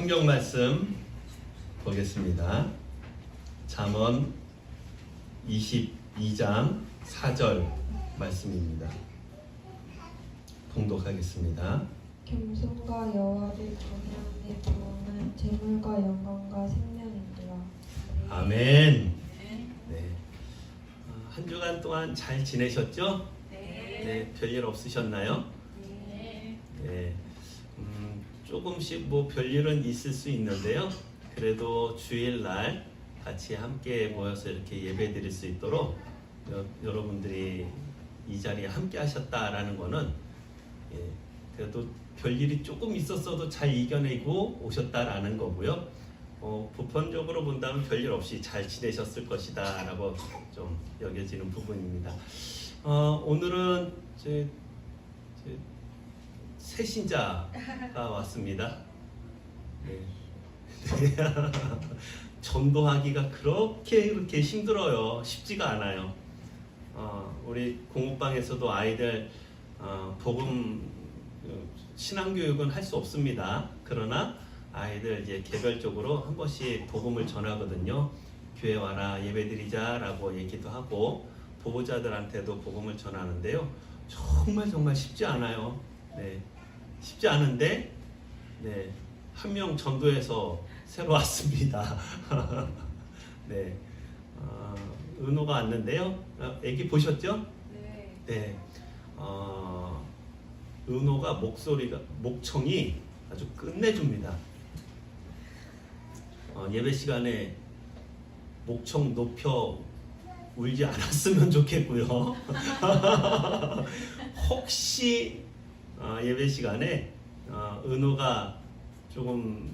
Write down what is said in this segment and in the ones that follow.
성경 말씀 보겠습니다. 잠언 22장 4절 말씀입니다. 봉독하겠습니다. 겸손과 여호와를 경외함의 보응은 재물과 영광과 생명이니라. 아멘. 네. 한 주간 동안 잘 지내셨죠? 네. 별일 없으셨나요? 네. 조금씩 뭐 별일은 있을 수 있는데요. 그래도 주일날 같이 함께 모여서 이렇게 예배 드릴 수 있도록 여러분들이 이 자리에 함께 하셨다라는 거는 그래도 별일이 조금 있었어도 잘 이겨내고 오셨다라는 거고요. 보편적으로 본다면 별일 없이 잘 지내셨을 것이다 라고 좀 여겨지는 부분입니다. 오늘은 새 신자가 왔습니다. 네. 전도하기가 그렇게 힘들어요. 쉽지가 않아요. 우리 공부방에서도 아이들 복음 신앙교육은 할 수 없습니다. 그러나 아이들 이제 개별적으로 한 번씩 복음을 전하거든요. 교회 와라 예배드리자라고 얘기도 하고 보호자들한테도 복음을 전하는데요. 정말 쉽지 않아요. 네, 쉽지 않은데 네, 한 명 전도해서 새로 왔습니다. 네, 은호가 왔는데요. 애기 보셨죠? 네. 은호가 목청이 아주 끝내줍니다. 예배 시간에 목청 높여 울지 않았으면 좋겠고요. 혹시 예배 시간에 은호가 조금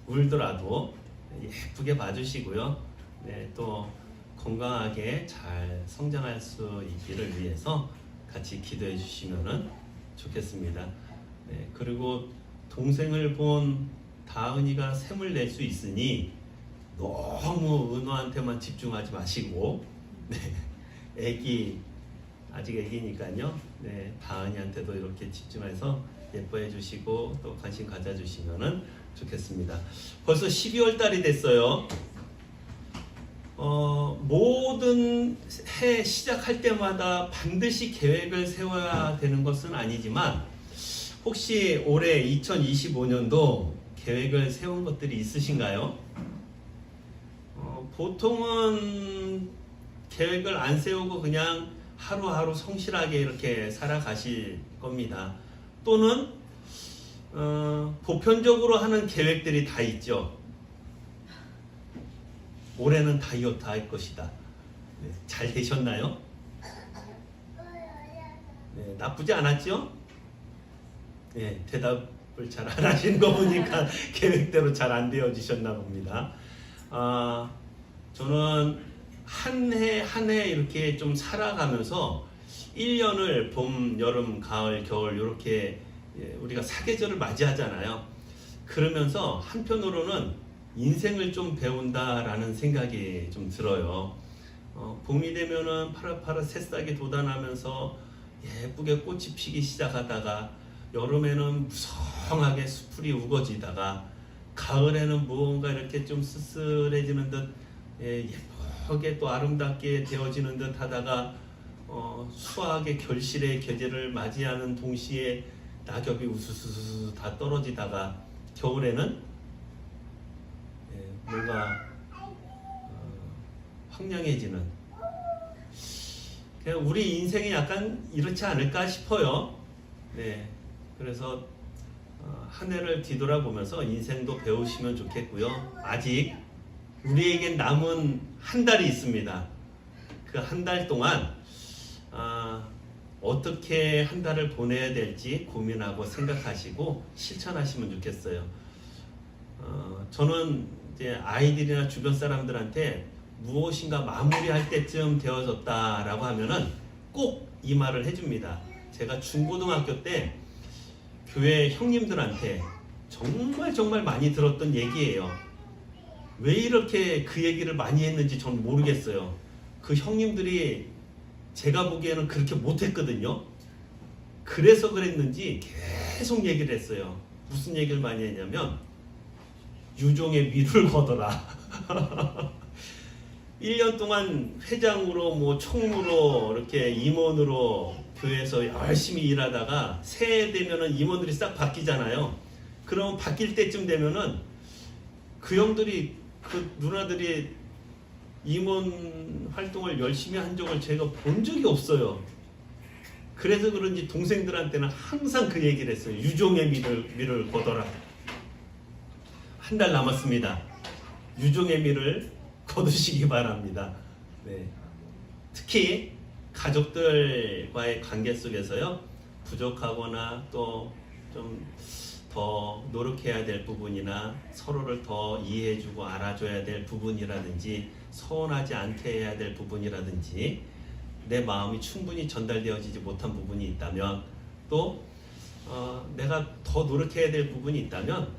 울더라도 예쁘게 봐주시고요. 네, 또 건강하게 잘 성장할 수 있기를 위해서 같이 기도해 주시면 좋겠습니다. 네, 그리고 동생을 본 다은이가 샘을 낼 수 있으니 너무 은호한테만 집중하지 마시고 네, 아직 애기니까요. 네, 다은이한테도 이렇게 집중해서 예뻐해 주시고 또 관심 가져주시면 좋겠습니다. 벌써 12월 달이 됐어요. 모든 해 시작할 때마다 반드시 계획을 세워야 되는 것은 아니지만 혹시 올해 2025년도 계획을 세운 것들이 있으신가요? 보통은 계획을 안 세우고 그냥 하루하루 성실하게 이렇게 살아가실 겁니다. 또는 보편적으로 하는 계획들이 다 있죠. 올해는 다이어트 할 것이다. 네, 잘 되셨나요? 네, 나쁘지 않았죠? 네, 대답을 잘 안 하시는 거 보니까 계획대로 잘 안 되어지셨나 봅니다. 저는 한 해 이렇게 좀 살아가면서 1년을 봄, 여름, 가을, 겨울 이렇게 우리가 사계절을 맞이하잖아요. 그러면서 한편으로는 인생을 좀 배운다라는 생각이 좀 들어요. 봄이 되면은 파릇파릇 새싹이 돋아나면서 예쁘게 꽃이 피기 시작하다가 여름에는 무성하게 수풀이 우거지다가 가을에는 무언가 이렇게 좀 쓸쓸해지는 듯 예쁘게 또 아름답게 되어지는 듯 하다가 수학의 결실의 계절을 맞이하는 동시에 낙엽이 우수수수 다 떨어지다가 겨울에는 뭔가 황량해지는 그냥 우리 인생이 약간 이렇지 않을까 싶어요. 네, 그래서 한 해를 뒤돌아보면서 인생도 배우시면 좋겠고요. 아직 우리에겐 남은 한 달이 있습니다. 그 한 달 동안 어떻게 한 달을 보내야 될지 고민하고 생각하시고 실천하시면 좋겠어요. 저는 이제 아이들이나 주변 사람들한테 무엇인가 마무리할 때쯤 되어졌다라고 하면은 꼭 이 말을 해줍니다. 제가 중고등학교 때 교회 형님들한테 정말 많이 들었던 얘기예요. 왜 이렇게 그 얘기를 많이 했는지 전 모르겠어요. 그 형님들이 제가 보기에는 그렇게 못했거든요. 그래서 그랬는지 계속 얘기를 했어요. 무슨 얘기를 많이 했냐면 유종의 미를 거둬라. 1년 동안 회장으로 뭐 총무로 이렇게 임원으로 교회에서 열심히 일하다가 새해 되면은 임원들이 싹 바뀌잖아요. 그럼 바뀔 때쯤 되면은 그 형들이 그 누나들이 임원 활동을 열심히 한 적을 제가 본 적이 없어요. 그래서 그런지 동생들한테는 항상 그 얘기를 했어요. 유종의 미를 거둬라. 한 달 남았습니다. 유종의 미를 거두시기 바랍니다. 네. 특히 가족들과의 관계 속에서요, 부족하거나 또 좀 더 노력해야 될 부분이나 서로를 더 이해해주고 알아줘야 될 부분이라든지 서운하지 않게 해야 될 부분이라든지 내 마음이 충분히 전달되어지지 못한 부분이 있다면 또 내가 더 노력해야 될 부분이 있다면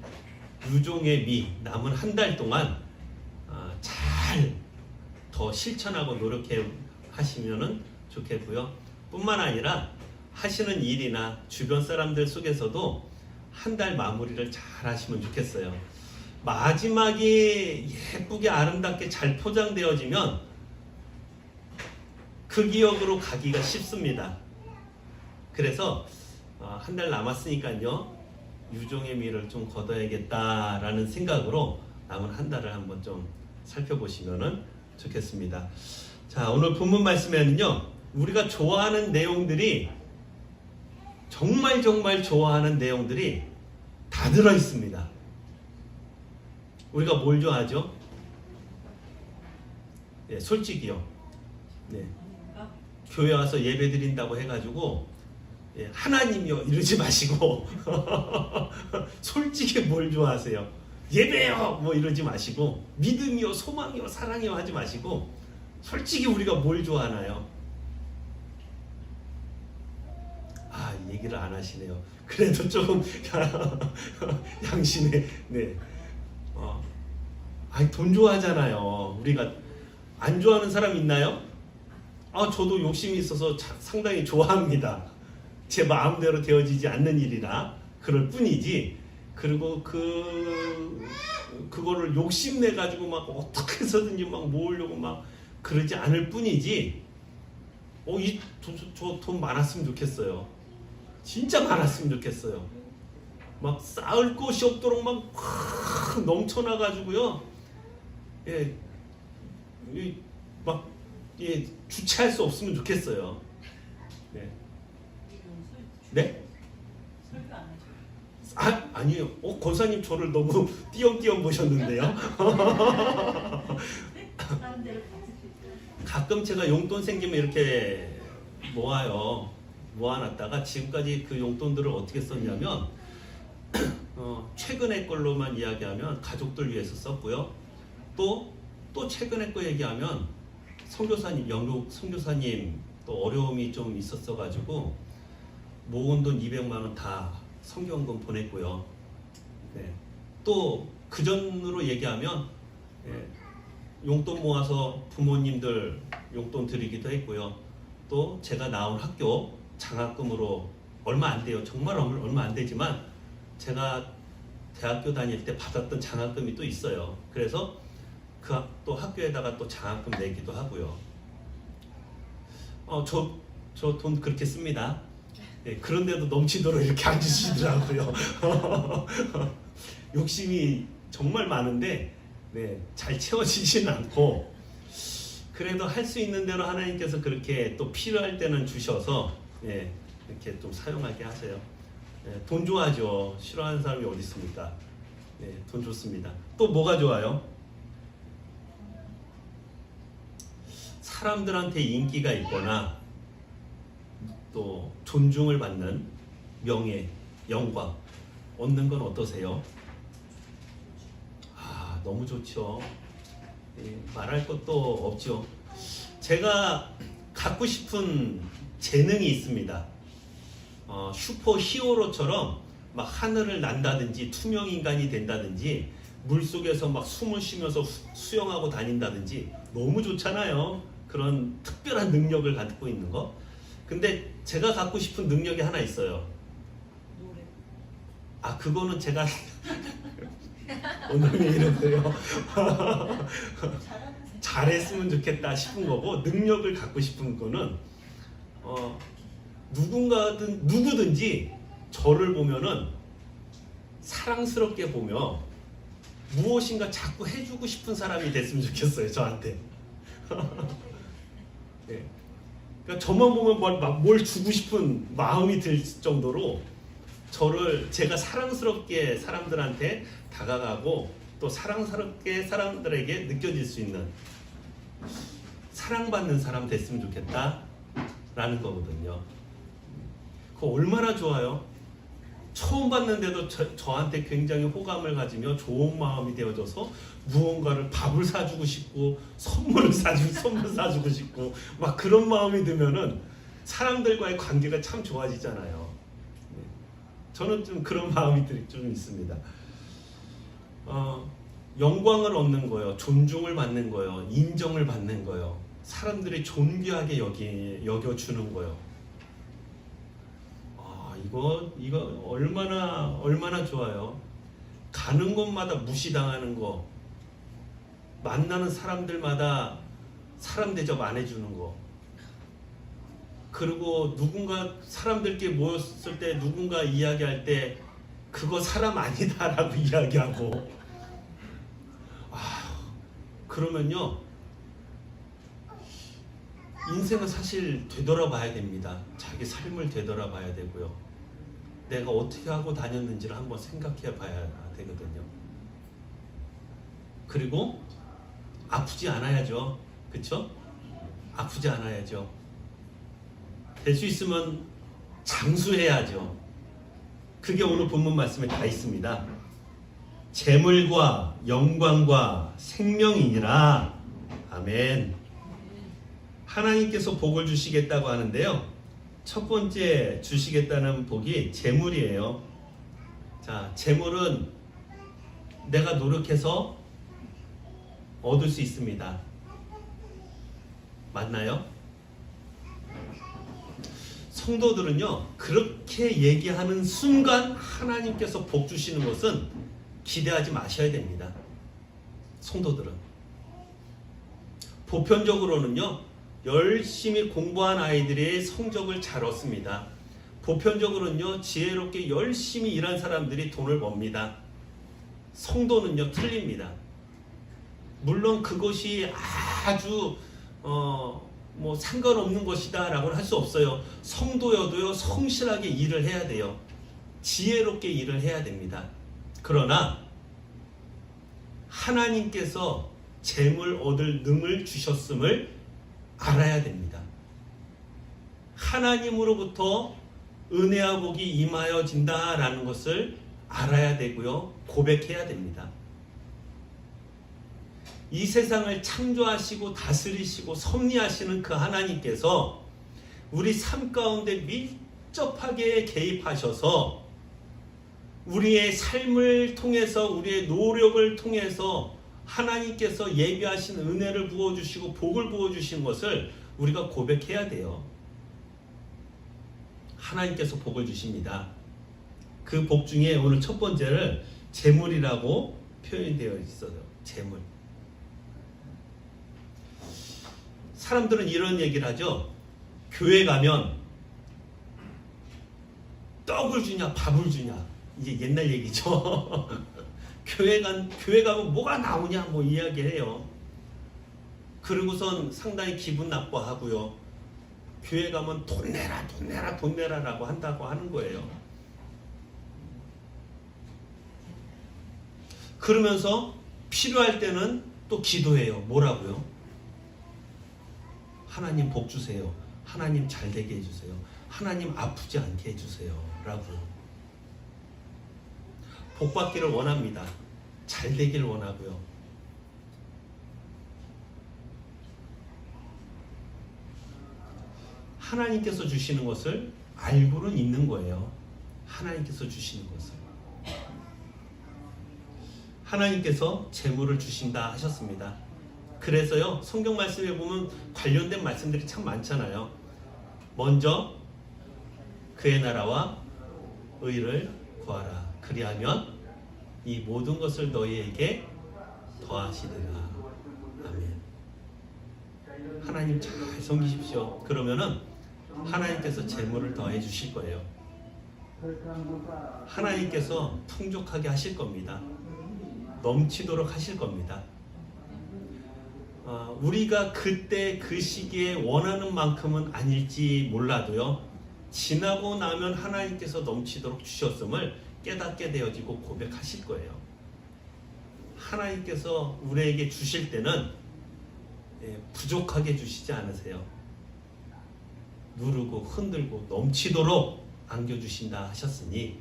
유종의 미 남은 한 달 동안 잘 더 실천하고 노력해 하시면은 좋겠고요. 뿐만 아니라 하시는 일이나 주변 사람들 속에서도 한 달 마무리를 잘 하시면 좋겠어요. 마지막이 예쁘게 아름답게 잘 포장되어지면 그 기억으로 가기가 쉽습니다. 그래서 한 달 남았으니까요, 유종의 미를 좀 거둬야겠다라는 생각으로 남은 한 달을 한번 좀 살펴보시면 좋겠습니다. 자, 오늘 본문 말씀에는요, 우리가 좋아하는 내용들이 정말 좋아하는 내용들이 다 들어 있습니다. 우리가 뭘 좋아하죠? 네, 솔직히요. 네. 교회 와서 예배 드린다고 해가지고 하나님이요 이러지 마시고 솔직히 뭘 좋아하세요? 예배요 뭐 이러지 마시고 믿음이요 소망이요 사랑이요 하지 마시고 솔직히 우리가 뭘 좋아하나요? 얘기를 안 하시네요. 그래도 조금 양심에 네. 돈 좋아하잖아요. 우리가 안 좋아하는 사람 있나요? 저도 욕심이 있어서 상당히 좋아합니다. 제 마음대로 되어지지 않는 일이라 그럴 뿐이지. 그리고 그거를 욕심내 가지고 막 어떻게 해서든지 막 모으려고 막 그러지 않을 뿐이지. 저 돈 많았으면 좋겠어요. 진짜 많았으면 좋겠어요. 막 쌓을 곳이 없도록 막 확 넘쳐나가지고요. 주체할 수 없으면 좋겠어요. 네? 네? 아니에요. 권사님 저를 너무 띄엄띄엄 보셨는데요. 가끔 제가 용돈 생기면 이렇게 모아놨다가 지금까지 그 용돈들을 어떻게 썼냐면 최근의 걸로만 이야기하면 가족들 위해서 썼고요. 또 최근의 거 얘기하면 선교사님, 영국 선교사님 또 어려움이 좀 있었어 가지고 모은 돈 200만 원 다 선교원금 보냈고요. 네. 또 그전으로 얘기하면 용돈 모아서 부모님들 용돈 드리기도 했고요. 또 제가 나온 학교 장학금으로 얼마 안 돼요. 정말 얼마 안 되지만 제가 대학교 다닐 때 받았던 장학금이 또 있어요. 그래서 또 학교에다가 또 장학금 내기도 하고요. 저 돈 그렇게 씁니다. 네, 그런데도 넘치도록 이렇게 안 주시더라고요. 욕심이 정말 많은데 잘 채워지지는 않고 그래도 할 수 있는 대로 하나님께서 그렇게 또 필요할 때는 주셔서 이렇게 좀 사용하게 하세요. 돈 좋아하죠. 싫어하는 사람이 어디 있습니까? 돈 좋습니다. 또 뭐가 좋아요? 사람들한테 인기가 있거나 또 존중을 받는 명예, 영광 얻는 건 어떠세요? 너무 좋죠. 말할 것도 없죠. 제가 갖고 싶은 재능이 있습니다. 슈퍼 히어로처럼 막 하늘을 난다든지 투명 인간이 된다든지 물속에서 막 숨을 쉬면서 수영하고 다닌다든지 너무 좋잖아요. 그런 특별한 능력을 갖고 있는 거. 근데 제가 갖고 싶은 능력이 하나 있어요. 그거는 제가 오늘 왜 이러세요? 잘하는 잘했으면 좋겠다 싶은 거고, 능력을 갖고 싶은 거는 누구든지 저를 보면은 사랑스럽게 보며 무엇인가 자꾸 해주고 싶은 사람이 됐으면 좋겠어요, 저한테. 네. 그러니까 저만 보면 뭘 주고 싶은 마음이 들 정도로 제가 사랑스럽게 사람들한테 다가가고 또 사랑스럽게 사람들에게 느껴질 수 있는 사랑받는 사람 됐으면 좋겠다라는 거거든요. 그거 얼마나 좋아요? 처음 봤는데도 저한테 굉장히 호감을 가지며 좋은 마음이 되어져서 무언가를 밥을 사주고 싶고 선물 사주고 싶고 막 그런 마음이 들면은 사람들과의 관계가 참 좋아지잖아요. 저는 좀 그런 마음이 좀 있습니다. 영광을 얻는 거요, 존중을 받는 거요, 인정을 받는 거요, 사람들이 존귀하게 여겨주는 거요. 이거 얼마나 좋아요. 가는 곳마다 무시당하는 거, 만나는 사람들마다 사람 대접 안 해주는 거, 그리고 누군가 사람들끼리 모였을 때 누군가 이야기할 때 그거 사람 아니다라고 이야기하고, 그러면요 인생은 사실 되돌아봐야 됩니다. 자기 삶을 되돌아봐야 되고요, 내가 어떻게 하고 다녔는지를 한번 생각해 봐야 되거든요. 그리고 아프지 않아야죠. 그쵸? 아프지 않아야죠. 될 수 있으면 장수해야죠. 그게 오늘 본문 말씀에 다 있습니다. 재물과 영광과 생명이니라. 아멘. 하나님께서 복을 주시겠다고 하는데요, 첫 번째 주시겠다는 복이 재물이에요. 자, 재물은 내가 노력해서 얻을 수 있습니다. 맞나요? 성도들은요, 그렇게 얘기하는 순간 하나님께서 복 주시는 것은 기대하지 마셔야 됩니다. 성도들은 보편적으로는요, 열심히 공부한 아이들의 성적을 잘 얻습니다. 보편적으로는요, 지혜롭게 열심히 일한 사람들이 돈을 법니다. 성도는요, 틀립니다. 물론 그것이 아주 상관없는 것이다 라고는 할 수 없어요. 성도여도요, 성실하게 일을 해야 돼요. 지혜롭게 일을 해야 됩니다. 그러나 하나님께서 재물 얻을 능을 주셨음을 알아야 됩니다. 하나님으로부터 은혜와 복이 임하여진다라는 것을 알아야 되고요, 고백해야 됩니다. 이 세상을 창조하시고 다스리시고 섭리하시는 그 하나님께서 우리 삶 가운데 밀접하게 개입하셔서 우리의 삶을 통해서, 우리의 노력을 통해서 하나님께서 예비하신 은혜를 부어주시고 복을 부어주신 것을 우리가 고백해야 돼요. 하나님께서 복을 주십니다. 그 복 중에 오늘 첫 번째를 재물이라고 표현되어 있어요. 재물. 사람들은 이런 얘기를 하죠. 교회 가면 떡을 주냐 밥을 주냐, 이제 옛날 얘기죠. 교회 가면 뭐가 나오냐 뭐 이야기해요. 그리고선 상당히 기분 나빠하고요, 교회 가면 돈 내라라고 한다고 하는 거예요. 그러면서 필요할 때는 또 기도해요. 뭐라고요? 하나님 복 주세요. 하나님 잘 되게 해주세요. 하나님 아프지 않게 해주세요. 라고요. 복 받기를 원합니다. 잘 되기를 원하고요. 하나님께서 주시는 것을 알고는 있는 거예요. 하나님께서 주시는 것을. 하나님께서 재물을 주신다 하셨습니다. 그래서요, 성경 말씀에 보면 관련된 말씀들이 참 많잖아요. 먼저 그의 나라와 의를 구하라. 그리하면 이 모든 것을 너희에게 더하시리라. 아멘. 하나님 잘 섬기십시오. 그러면은 하나님께서 재물을 더해 주실 거예요. 하나님께서 풍족하게 하실 겁니다. 넘치도록 하실 겁니다. 우리가 그때 그 시기에 원하는 만큼은 아닐지 몰라도요, 지나고 나면 하나님께서 넘치도록 주셨음을 깨닫게 되어지고 고백하실 거예요. 하나님께서 우리에게 주실 때는 부족하게 주시지 않으세요. 누르고 흔들고 넘치도록 안겨주신다 하셨으니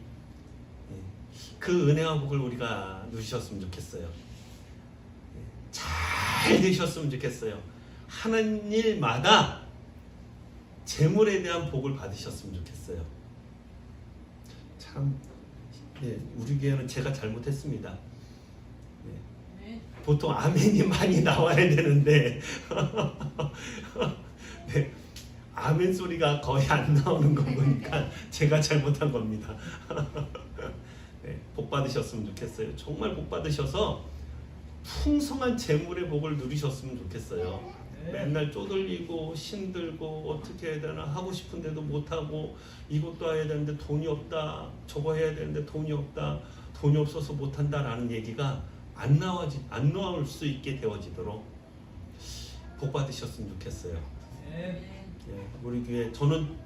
그 은혜와 복을 우리가 누리셨으면 좋겠어요. 잘 되셨으면 좋겠어요. 하는 일마다 재물에 대한 복을 받으셨으면 좋겠어요. 참, 우리 교회는 제가 잘못했습니다. 보통 아멘이 많이 나와야 되는데 네, 아멘 소리가 거의 안 나오는 거 보니까 제가 잘못한 겁니다. 네, 복 받으셨으면 좋겠어요. 정말 복 받으셔서 풍성한 재물의 복을 누리셨으면 좋겠어요. 맨날 쪼들리고 힘들고 어떻게 해야 되나 하고 싶은데도 못하고 이것도 해야 되는데 돈이 없다, 저거 해야 되는데 돈이 없다, 돈이 없어서 못한다라는 얘기가 안 나올 수 있게 되어지도록 복 받으셨으면 좋겠어요. 우리 교회, 저는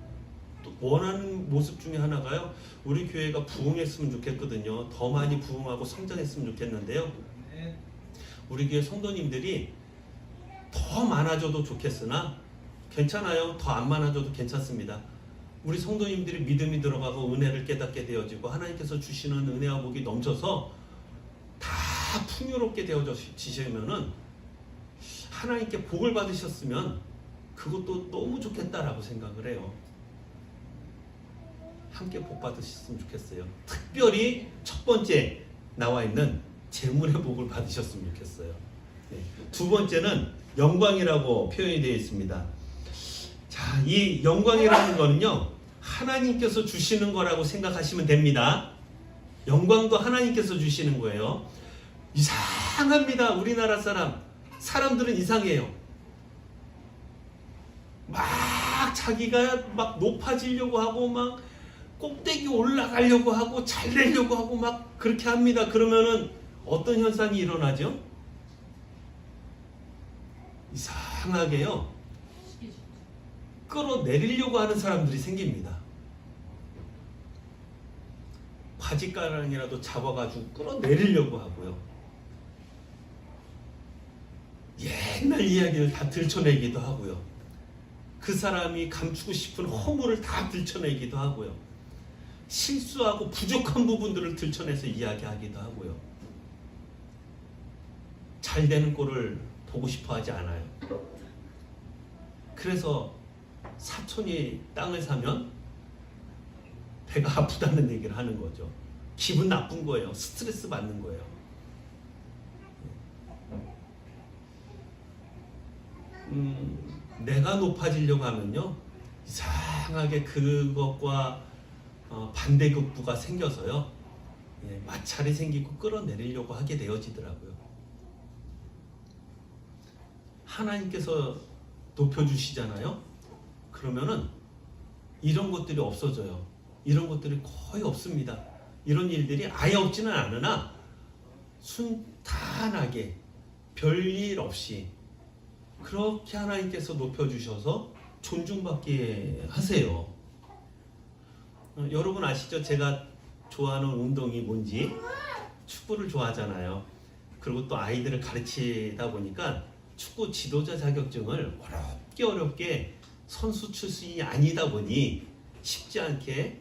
원하는 모습 중에 하나가요, 우리 교회가 부흥했으면 좋겠거든요. 더 많이 부흥하고 성장했으면 좋겠는데요, 우리 교회 성도님들이 더 많아져도 좋겠으나 괜찮아요. 더 안 많아져도 괜찮습니다. 우리 성도님들이 믿음이 들어가고 은혜를 깨닫게 되어지고 하나님께서 주시는 은혜와 복이 넘쳐서 다 풍요롭게 되어지시면은, 하나님께 복을 받으셨으면 그것도 너무 좋겠다라고 생각을 해요. 함께 복 받으셨으면 좋겠어요. 특별히 첫 번째 나와 있는 재물의 복을 받으셨으면 좋겠어요. 두 번째는 영광이라고 표현이 되어 있습니다. 자, 이 영광이라는 거는요, 하나님께서 주시는 거라고 생각하시면 됩니다. 영광도 하나님께서 주시는 거예요. 이상합니다. 우리나라 사람들은 이상해요. 막 자기가 막 높아지려고 하고 막 꼭대기 올라가려고 하고 잘 되려고 하고 막 그렇게 합니다. 그러면은 어떤 현상이 일어나죠? 이상하게요, 끌어내리려고 하는 사람들이 생깁니다. 바지가랑이라도 잡아가지고 끌어내리려고 하고요, 옛날 이야기를 다 들춰내기도 하고요, 그 사람이 감추고 싶은 허물을 다 들춰내기도 하고요, 실수하고 부족한 부분들을 들춰내서 이야기하기도 하고요, 잘 되는 꼴을 보고 싶어 하지 않아요. 그래서 사촌이 땅을 사면 배가 아프다는 얘기를 하는 거죠. 기분 나쁜 거예요. 스트레스 받는 거예요. 내가 높아지려고 하면요, 이상하게 그것과 반대급부가 생겨서요, 마찰이 생기고 끌어내리려고 하게 되어지더라고요. 하나님께서 높여주시잖아요. 그러면은 이런 것들이 없어져요. 이런 것들이 거의 없습니다. 이런 일들이 아예 없지는 않으나 순탄하게 별일 없이 그렇게 하나님께서 높여주셔서 존중받게 하세요. 여러분 아시죠? 제가 좋아하는 운동이 뭔지. 축구를 좋아하잖아요. 그리고 또 아이들을 가르치다 보니까 축구 지도자 자격증을 어렵게 선수 출신이 아니다 보니 쉽지 않게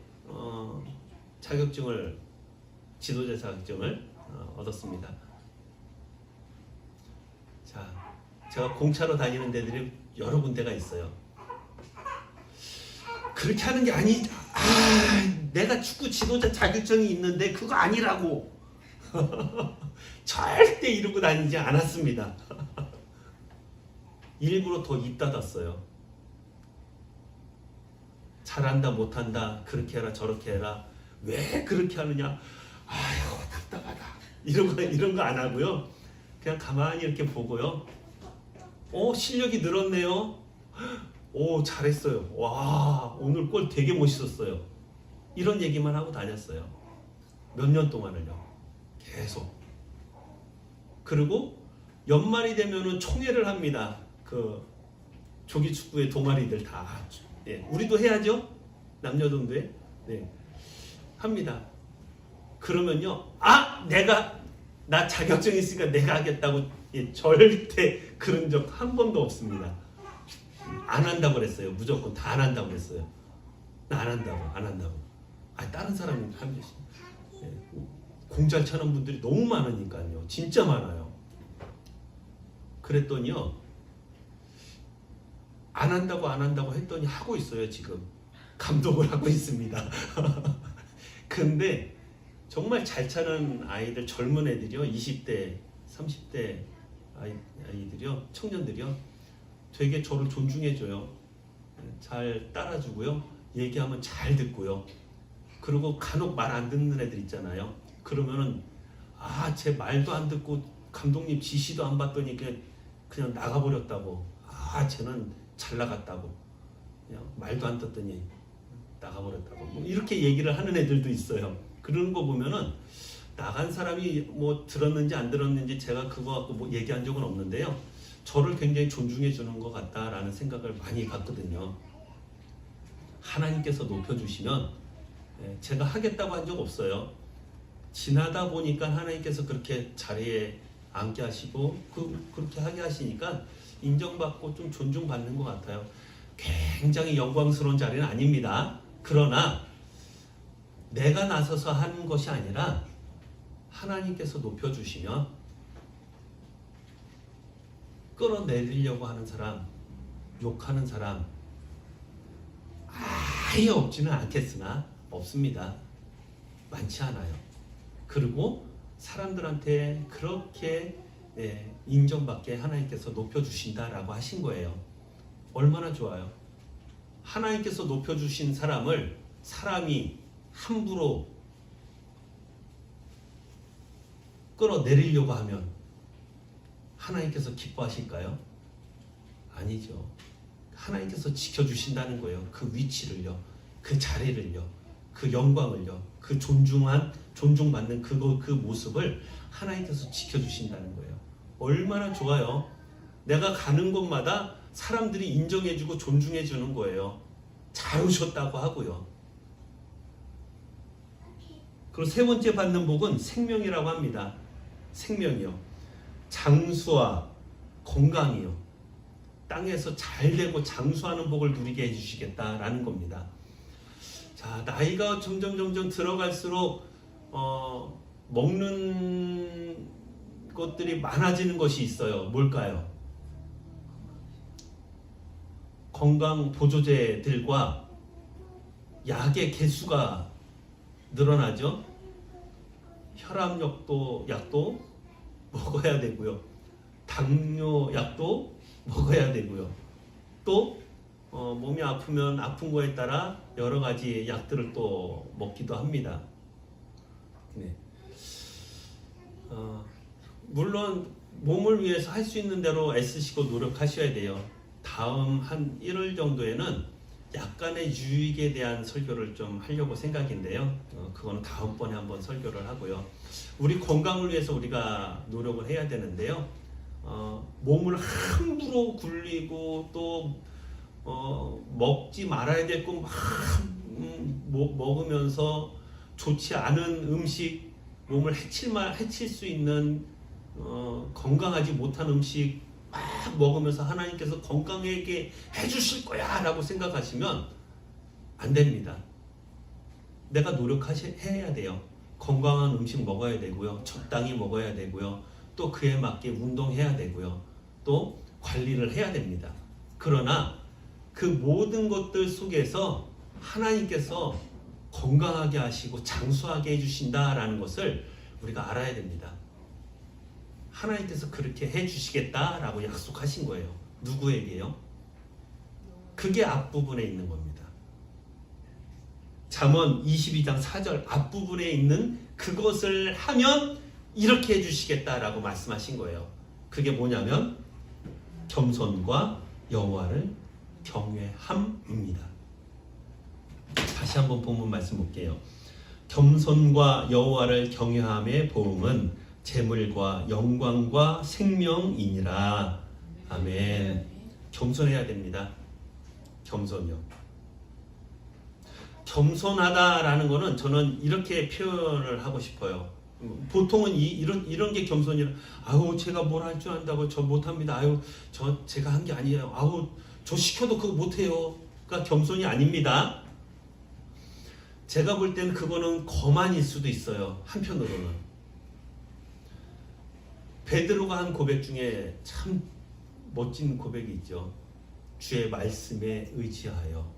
지도자 자격증을 얻었습니다. 자, 제가 공차로 다니는 데들이 여러 군데가 있어요. 그렇게 하는 게 내가 축구 지도자 자격증이 있는데 그거 아니라고 절대 이러고 다니지 않았습니다. 일부러 더 입 닫았어요. 잘한다 못한다, 그렇게 해라 저렇게 해라, 왜 그렇게 하느냐, 아유 답답하다, 이런 거 안 하고요. 그냥 가만히 이렇게 보고요. 실력이 늘었네요. 오, 잘했어요. 와, 오늘 골 되게 멋있었어요. 이런 얘기만 하고 다녔어요. 몇 년 동안을요. 계속. 그리고 연말이 되면은 총회를 합니다. 그 조기 축구의 동아리들 다. 예, 우리도 해야죠. 남녀동도에. 네. 합니다. 그러면요. 나 자격증 있으니까 내가 하겠다고. 예, 절대 그런 적 한 번도 없습니다. 안 한다고 그랬어요. 무조건 다 안 한다고 그랬어요. 나 안 한다고. 다른 사람이 하면 되지. 예, 공잘 차는 분들이 너무 많으니까요. 진짜 많아요. 그랬더니요. 안 한다고 했더니 하고 있어요. 지금 감독을 하고 있습니다. 근데 정말 잘 차는 아이들, 젊은 애들이요, 20대 30대 아이들이요, 청년들이요, 되게 저를 존중해줘요. 잘 따라주고요, 얘기하면 잘 듣고요. 그리고 간혹 말 안 듣는 애들 있잖아요. 그러면은 제 말도 안 듣고 감독님 지시도 안 받더니 그냥 나가버렸다고. 쟤는 잘 나갔다고. 그냥 말도 안 듣더니 나가버렸다고. 뭐 이렇게 얘기를 하는 애들도 있어요. 그런 거 보면은 나간 사람이 뭐 들었는지 안 들었는지 제가 그거 갖고 뭐 얘기한 적은 없는데요. 저를 굉장히 존중해 주는 것 같다라는 생각을 많이 갖거든요. 하나님께서 높여주시면 제가 하겠다고 한 적 없어요. 지나다 보니까 하나님께서 그렇게 자리에 앉게 하시고 그렇게 하게 하시니까 인정받고 좀 존중받는 것 같아요. 굉장히 영광스러운 자리는 아닙니다. 그러나 내가 나서서 하는 것이 아니라 하나님께서 높여주시면 끌어내리려고 하는 사람, 욕하는 사람 아예 없지는 않겠으나 없습니다. 많지 않아요. 그리고 사람들한테 그렇게 인정받게 하나님께서 높여주신다라고 하신 거예요. 얼마나 좋아요. 하나님께서 높여주신 사람을 사람이 함부로 끌어내리려고 하면 하나님께서 기뻐하실까요? 아니죠. 하나님께서 지켜주신다는 거예요. 그 위치를요, 그 자리를요, 그 영광을요, 그 존중받는 그 모습을 하나님께서 지켜주신다는 거예요. 얼마나 좋아요. 내가 가는 곳마다 사람들이 인정해주고 존중해주는 거예요. 잘 오셨다고 하고요. 그리고 세 번째 받는 복은 생명이라고 합니다. 생명이요. 장수와 건강이요. 땅에서 잘 되고 장수하는 복을 누리게 해주시겠다라는 겁니다. 자, 나이가 점점 들어갈수록 먹는 것들이 많아지는 것이 있어요. 뭘까요? 건강 보조제들과 약의 개수가 늘어나죠. 혈압약도 먹어야 되고요. 당뇨 약도 먹어야 되고요. 또 몸이 아프면 아픈 거에 따라 여러 가지 약들을 또 먹기도 합니다. 네. 물론 몸을 위해서 할 수 있는 대로 애쓰시고 노력하셔야 돼요. 다음 한 1월 정도에는 약간의 유익에 대한 설교를 좀 하려고 생각인데요. 그거는 다음번에 한번 설교를 하고요. 우리 건강을 위해서 우리가 노력을 해야 되는데요. 몸을 함부로 굴리고 또 먹지 말아야 될 거 막 먹으면서 좋지 않은 음식, 몸을 해칠 수 있는 건강하지 못한 음식 막 먹으면서 하나님께서 건강하게 해주실 거야 라고 생각하시면 안 됩니다. 내가 노력해야 돼요. 건강한 음식 먹어야 되고요. 적당히 먹어야 되고요. 또 그에 맞게 운동해야 되고요. 또 관리를 해야 됩니다. 그러나 그 모든 것들 속에서 하나님께서 건강하게 하시고 장수하게 해주신다라는 것을 우리가 알아야 됩니다. 하나님께서 그렇게 해주시겠다라고 약속하신 거예요. 누구에게요? 그게 앞부분에 있는 겁니다. 잠언 22장 4절 앞부분에 있는 그것을 하면 이렇게 해주시겠다라고 말씀하신 거예요. 그게 뭐냐면 겸손과 여호와를 경외함입니다. 다시 한번 본문 말씀 볼게요. 겸손과 여호와를 경외함의 보응은 재물과 영광과 생명이니라. 아멘. 겸손해야 됩니다. 겸손이요. 겸손하다라는 거는 저는 이렇게 표현을 하고 싶어요. 보통은 이런 게 겸손이라. 아우 제가 뭘 할 줄 안다고 저 못합니다. 아유 제가 한 게 아니에요. 아우 저 시켜도 그거 못해요. 그러니까 겸손이 아닙니다. 제가 볼 때는 그거는 거만일 수도 있어요. 한편으로는 베드로가 한 고백 중에 참 멋진 고백이 있죠. 주의 말씀에 의지하여.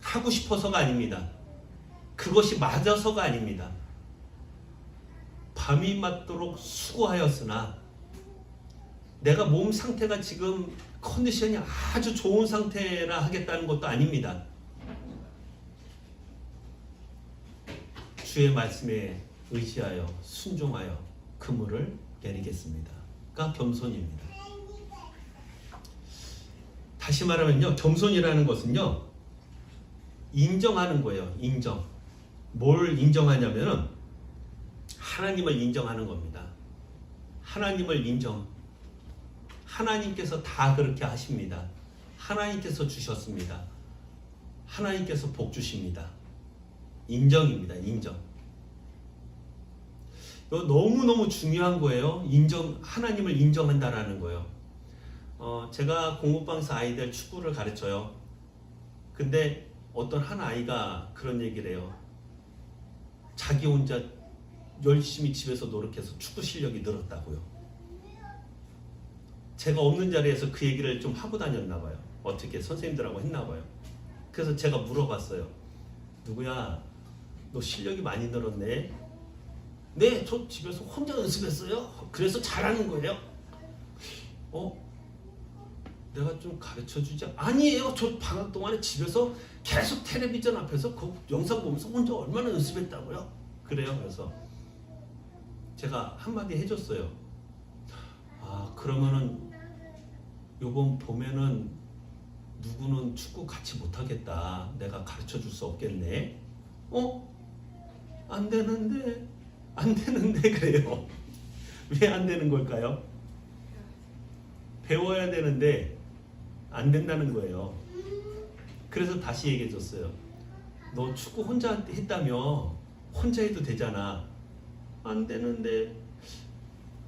하고 싶어서가 아닙니다. 그것이 맞아서가 아닙니다. 밤이 맞도록 수고하였으나 내가 몸 상태가 지금 컨디션이 아주 좋은 상태라 하겠다는 것도 아닙니다. 주의 말씀에 의지하여 순종하여 그물을 내리겠습니다. 가 겸손입니다. 다시 말하면요, 겸손이라는 것은요, 인정하는 거예요. 인정. 뭘 인정하냐면은 하나님을 인정하는 겁니다. 하나님을 인정. 하나님께서 다 그렇게 하십니다. 하나님께서 주셨습니다. 하나님께서 복 주십니다. 인정입니다. 인정. 이거 너무너무 중요한 거예요. 하나님을 인정한다라는 거예요. 제가 공부방에서 아이들 축구를 가르쳐요. 근데 어떤 한 아이가 그런 얘기를 해요. 자기 혼자 열심히 집에서 노력해서 축구 실력이 늘었다고요. 제가 없는 자리에서 그 얘기를 좀 하고 다녔나 봐요. 어떻게 선생님들하고 했나 봐요. 그래서 제가 물어봤어요. 누구야? 너 실력이 많이 늘었네? 네, 저 집에서 혼자 연습했어요. 그래서 잘하는 거예요. 내가 좀 가르쳐주지? 아니에요. 저 방학 동안에 집에서 계속 텔레비전 앞에서 그 영상 보면서 혼자 얼마나 연습했다고요? 그래요. 그래서 제가 한마디 해줬어요. 그러면은 요번 봄에는 누구는 축구 같이 못하겠다. 내가 가르쳐줄 수 없겠네. 안 되는데 그래요. 왜 안 되는 걸까요? 배워야 되는데 안 된다는 거예요. 그래서 다시 얘기해 줬어요. 너 축구 혼자 했다며 혼자 해도 되잖아. 안 되는데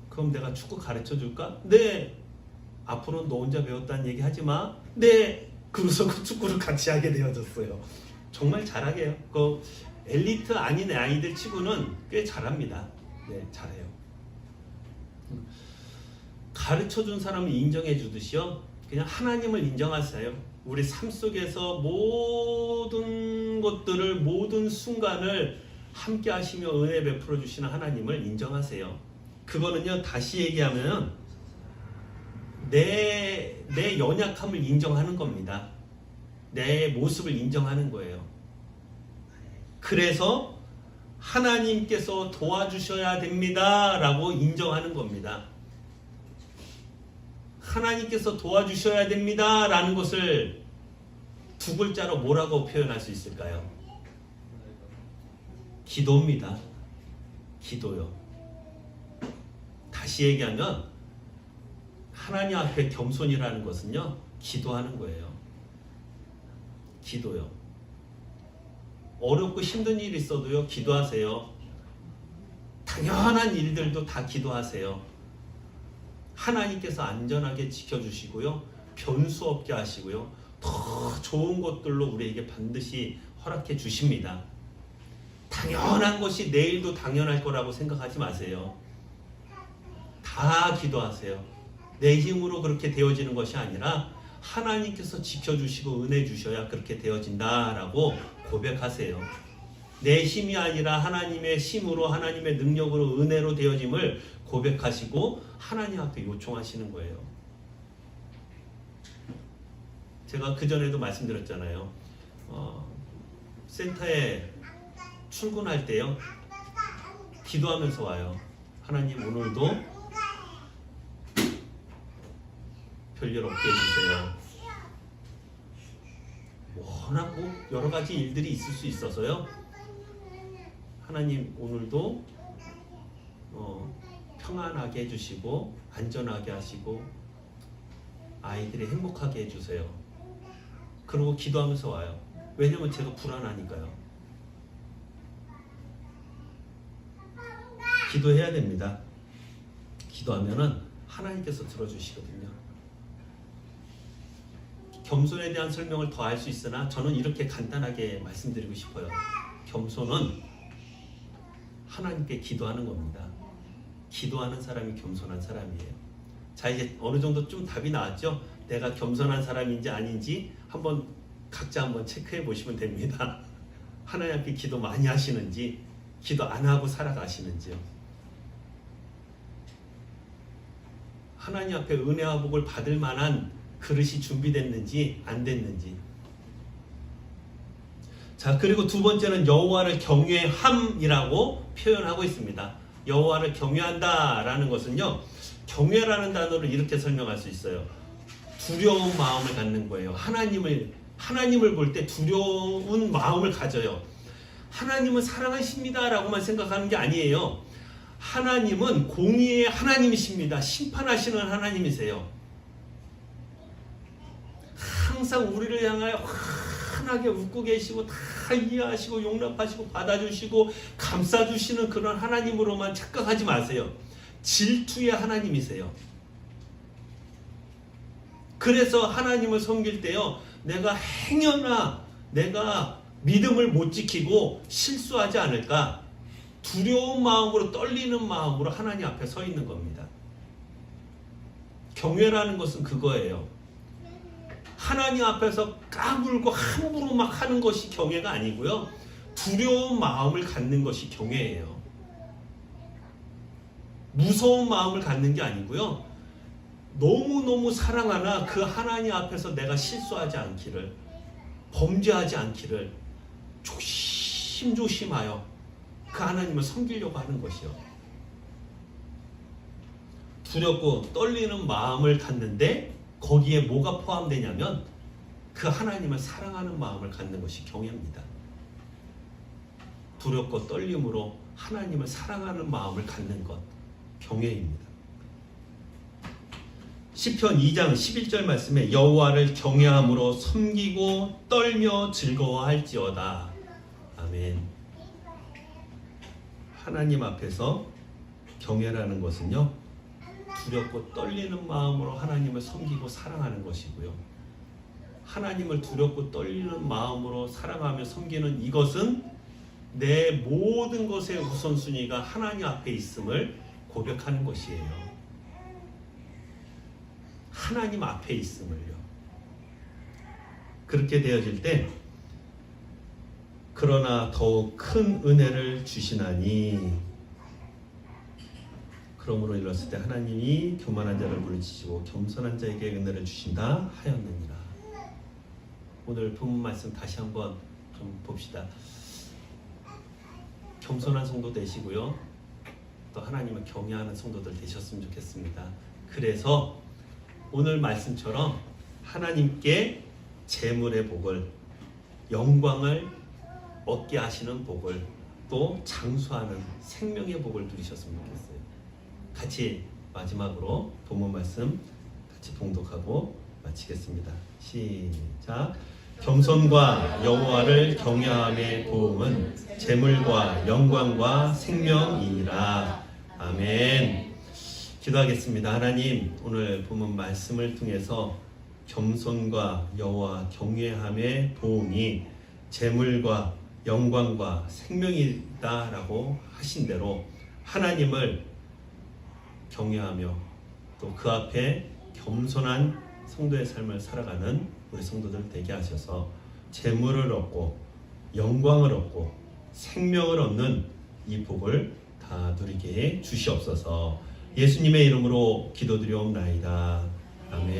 그럼 내가 축구 가르쳐 줄까? 네. 앞으로 너 혼자 배웠다는 얘기 하지 마. 네. 그래서 그 축구를 같이 하게 되어졌어요. 정말 잘하게 해요. 그 엘리트 아닌 아이들 치고는 꽤 잘합니다. 네, 잘해요. 가르쳐 준 사람을 인정해 주듯이요. 그냥 하나님을 인정하세요. 우리 삶 속에서 모든 것들을, 모든 순간을 함께 하시며 은혜 베풀어 주시는 하나님을 인정하세요. 그거는요, 다시 얘기하면 내 연약함을 인정하는 겁니다. 내 모습을 인정하는 거예요. 그래서 하나님께서 도와주셔야 됩니다 라고 인정하는 겁니다. 하나님께서 도와주셔야 됩니다 라는 것을 두 글자로 뭐라고 표현할 수 있을까요? 기도입니다. 기도요. 다시 얘기하면 하나님 앞에 겸손이라는 것은요, 기도하는 거예요. 기도요. 어렵고 힘든 일이 있어도요, 기도하세요. 당연한 일들도 다 기도하세요. 하나님께서 안전하게 지켜주시고요, 변수 없게 하시고요, 더 좋은 것들로 우리에게 반드시 허락해 주십니다. 당연한 것이 내일도 당연할 거라고 생각하지 마세요. 다 기도하세요. 내 힘으로 그렇게 되어지는 것이 아니라 하나님께서 지켜주시고 은혜 주셔야 그렇게 되어진다라고 고백하세요. 내 힘이 아니라 하나님의 힘으로, 하나님의 능력으로, 은혜로 되어짐을 고백하시고 하나님 앞에 요청하시는 거예요. 제가 그전에도 말씀드렸잖아요. 센터에 출근할 때요, 기도하면서 와요. 하나님 오늘도 별일 없게 해주세요. 워낙 여러 가지 일들이 있을 수 있어서요. 하나님 오늘도 평안하게 해주시고 안전하게 하시고 아이들이 행복하게 해주세요. 그러고 기도하면서 와요. 왜냐면 제가 불안하니까요. 기도해야 됩니다. 기도하면은 하나님께서 들어주시거든요. 겸손에 대한 설명을 더 할 수 있으나 저는 이렇게 간단하게 말씀드리고 싶어요. 겸손은 하나님께 기도하는 겁니다. 기도하는 사람이 겸손한 사람이에요. 자, 이제 어느 정도 좀 답이 나왔죠? 내가 겸손한 사람인지 아닌지 각자 한번 체크해 보시면 됩니다. 하나님 앞에 기도 많이 하시는지, 기도 안 하고 살아가시는지요. 하나님 앞에 은혜와 복을 받을 만한 그릇이 준비됐는지 안 됐는지. 자, 그리고 두 번째는 여호와를 경외함이라고 표현하고 있습니다. 여호와를 경외한다라는 것은요, 경외라는 단어를 이렇게 설명할 수 있어요. 두려운 마음을 갖는 거예요. 하나님을 볼 때 두려운 마음을 가져요. 하나님은 사랑하십니다라고만 생각하는 게 아니에요. 하나님은 공의의 하나님이십니다. 심판하시는 하나님이세요. 항상 우리를 향하여 환하게 웃고 계시고 다 이해하시고 용납하시고 받아주시고 감싸주시는 그런 하나님으로만 착각하지 마세요. 질투의 하나님이세요. 그래서 하나님을 섬길 때요, 내가 행여나 내가 믿음을 못 지키고 실수하지 않을까 두려운 마음으로, 떨리는 마음으로 하나님 앞에 서 있는 겁니다. 경외라는 것은 그거예요. 하나님 앞에서 까불고 함부로 막 하는 것이 경외가 아니고요, 두려운 마음을 갖는 것이 경외예요. 무서운 마음을 갖는 게 아니고요, 너무너무 사랑하나 그 하나님 앞에서 내가 실수하지 않기를, 범죄하지 않기를 조심조심하여 그 하나님을 섬기려고 하는 것이요. 두렵고 떨리는 마음을 갖는데 거기에 뭐가 포함되냐면 그 하나님을 사랑하는 마음을 갖는 것이 경외입니다. 두렵고 떨림으로 하나님을 사랑하는 마음을 갖는 것, 경외입니다. 시편 2장 11절 말씀에 여호와를 경외함으로 섬기고 떨며 즐거워할지어다. 아멘. 하나님 앞에서 경외라는 것은요, 두렵고 떨리는 마음으로 하나님을 섬기고 사랑하는 것이고요. 하나님을 두렵고 떨리는 마음으로 사랑하며 섬기는 이것은 내 모든 것의 우선순위가 하나님 앞에 있음을 고백하는 것이에요. 하나님 앞에 있음을요. 그렇게 되어질 때, 그러나 더욱 큰 은혜를 주시나니, 그러므로 이르렀을 때 하나님이 교만한 자를 물리치시고 겸손한 자에게 은혜를 주신다 하였느니라. 오늘 본문 말씀 다시 한번 좀 봅시다. 겸손한 성도 되시고요, 또 하나님을 경외하는 성도들 되셨으면 좋겠습니다. 그래서 오늘 말씀처럼 하나님께 재물의 복을, 영광을 얻게 하시는 복을, 또 장수하는 생명의 복을 누리셨으면 좋겠어요. 같이 마지막으로 본문 말씀 같이 봉독하고 마치겠습니다. 시작. 겸손과 여호와를 경외함의 보응은 재물과 영광과 생명이니라. 아멘. 기도하겠습니다. 하나님, 오늘 본문 말씀을 통해서 겸손과 여호와 경외함의 보응이 재물과 영광과 생명이다라고 하신 대로 하나님을 경외하며 또 그 앞에 겸손한 성도의 삶을 살아가는 우리 성도들 되게 하셔서 재물을 얻고 영광을 얻고 생명을 얻는 이 복을 다 누리게 해 주시옵소서. 예수님의 이름으로 기도드리옵나이다. 아멘.